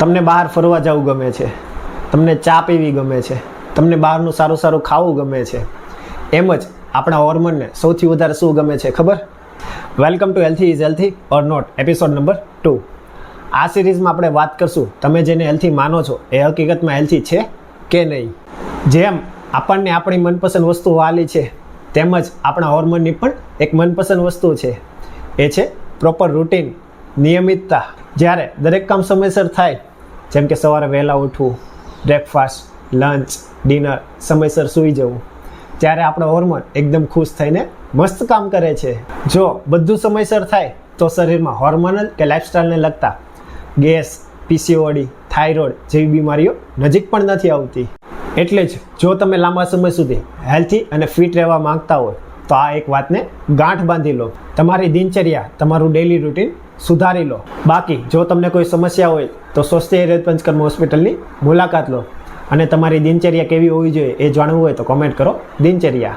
તમને બહાર ફરવા જવું ગમે છે, તમને ચા પીવી ગમે છે, તમને બહારનું સારું સારું ખાવું ગમે છે, એમ જ આપણા હોર્મોનને સૌથી વધારે શું ગમે છે ખબર? Welcome to healthy is healthy or not episode number 2. આ સિરીઝમાં આપણે વાત કરશું તમે જેને હેલ્થી માનો છો એ હકીકતમાં હેલ્થી છે કે નહીં. જેમ આપણને આપણી મનપસંદ વસ્તુ વાલી છે તેમજ આપણા હોર્મોનની પણ એક મનપસંદ વસ્તુ છે, એ છે પ્રોપર રૂટીન, નિયમિતતા. જ્યારે દરેક કામ સમયસર થાય, જેમ કે સવારે વહેલા ઉઠવું, બ્રેકફાસ્ટ, લંચ, ડિનર, સમયસર સૂઈ જવું, ત્યારે આપણો હોર્મોન એકદમ ખુશ થઈને મસ્ત કામ કરે છે. જો બધું સમયસર થાય તો શરીરમાં હોર્મોનલ કે લાઇફસ્ટાઇલને લગતા ગેસ, પીસીઓડી, થાઇરોઇડ જેવી બીમારીઓ નજીક પણ નથી આવતી. એટલે જ જો તમે લાંબા સમય સુધી હેલ્થી અને ફિટ રહેવા માંગતા હોય તો આ એક વાતને ગાંઠ બાંધી લો. તમારી દિનચર્યા, તમારું ડેઇલી રૂટીન સુધારી લો. બાકી જો તમને કોઈ સમસ્યા હોય તો સ્વસ્થ આયુર્વેદ પંચકર્મ હોસ્પિટલની મુલાકાત લો. અને તમારી દિનચર્યા કેવી હોવી જોઈએ એ જાણવું હોય તો કોમેન્ટ કરો દિનચર્યા.